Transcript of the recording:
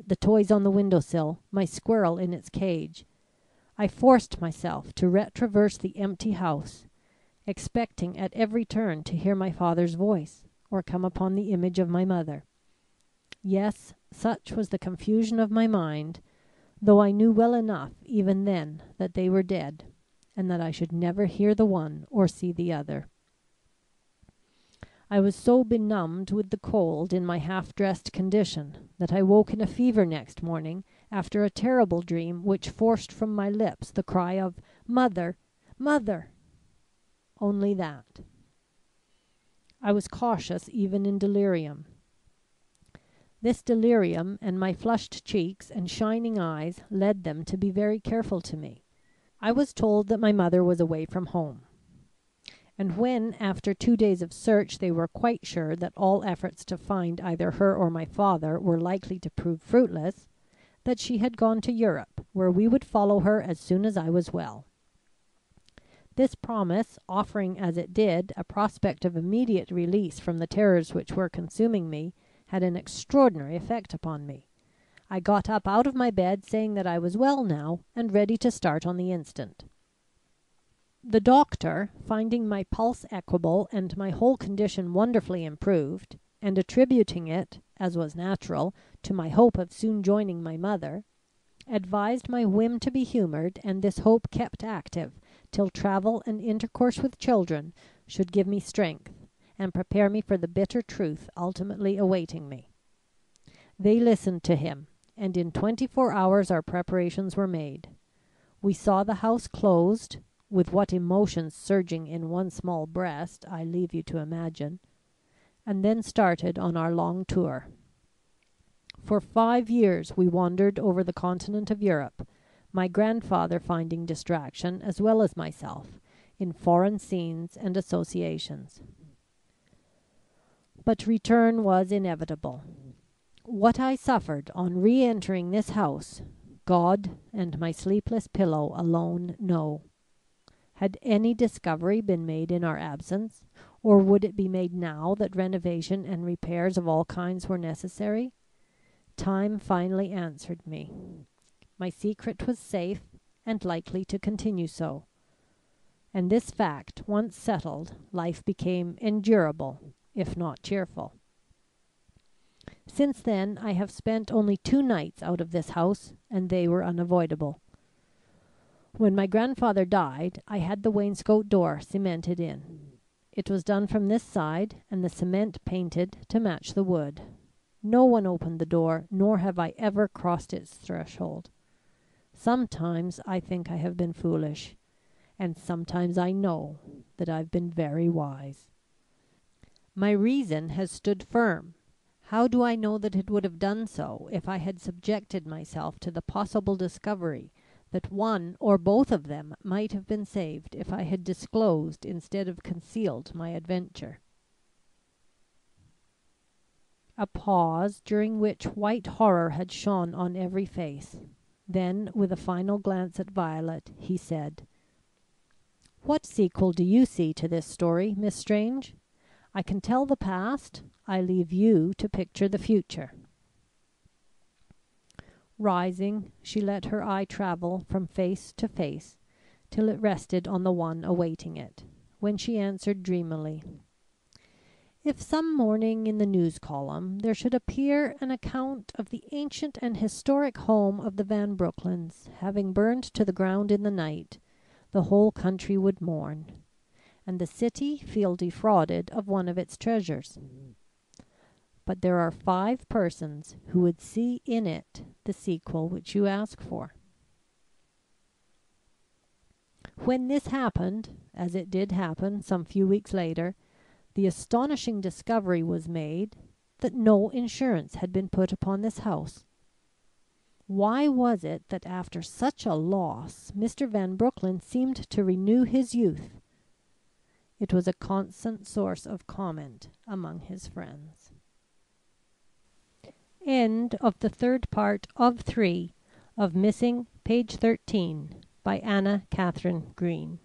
the toys on the windowsill, my squirrel in its cage. I forced myself to retraverse the empty house, expecting at every turn to hear my father's voice, or come upon the image of my mother. Yes, such was the confusion of my mind, though I knew well enough even then that they were dead, and that I should never hear the one or see the other. I was so benumbed with the cold in my half-dressed condition that I woke in a fever next morning after a terrible dream which forced from my lips the cry of "Mother! Mother!" Only that. I was cautious even in delirium. This delirium and my flushed cheeks and shining eyes led them to be very careful to me. I was told that my mother was away from home. And when, after 2 days of search, they were quite sure that all efforts to find either her or my father were likely to prove fruitless, that she had gone to Europe, where we would follow her as soon as I was well. This promise, offering as it did a prospect of immediate release from the terrors which were consuming me, had an extraordinary effect upon me. I got up out of my bed saying that I was well now and ready to start on the instant. The doctor, finding my pulse equable and my whole condition wonderfully improved, and attributing it, as was natural, to my hope of soon joining my mother, advised my whim to be humoured and this hope kept active till travel and intercourse with children should give me strength and prepare me for the bitter truth ultimately awaiting me. They listened to him, and in 24 hours our preparations were made. We saw the house closed, with what emotions surging in one small breast I leave you to imagine, and then started on our long tour. For 5 years we wandered over the continent of Europe, my grandfather finding distraction, as well as myself, in foreign scenes and associations. But return was inevitable. What I suffered on re-entering this house, God and my sleepless pillow alone know. Had any discovery been made in our absence, or would it be made now that renovation and repairs of all kinds were necessary? Time finally answered me. My secret was safe and likely to continue so. And this fact once settled, life became endurable, if not cheerful. Since then I have spent only 2 nights out of this house, and they were unavoidable. When my grandfather died, I had the wainscot door cemented in. It was done from this side, and the cement painted to match the wood. No one opened the door, nor have I ever crossed its threshold. Sometimes I think I have been foolish, and sometimes I know that I've been very wise. My reason has stood firm. How do I know that it would have done so if I had subjected myself to the possible discovery that one or both of them might have been saved if I had disclosed instead of concealed my adventure? A pause, during which white horror had shone on every face. Then, with a final glance at Violet, he said, "What sequel do you see to this story, Miss Strange? I can tell the past. I leave you to picture the future." Rising, she let her eye travel from face to face till it rested on the one awaiting it, when she answered dreamily, "If some morning in the news column there should appear an account of the ancient and historic home of the Van Broecklyns having burned to the ground in the night, the whole country would mourn, and the city feel defrauded of one of its treasures. But there are 5 persons who would see in it the sequel which you ask for." When this happened, as it did happen some few weeks later, the astonishing discovery was made that no insurance had been put upon this house. Why was it that after such a loss Mr. Van Broecklyn seemed to renew his youth? It was a constant source of comment among his friends. End of the 3rd part of 3 of Missing, page 13, by Anna Catherine Green.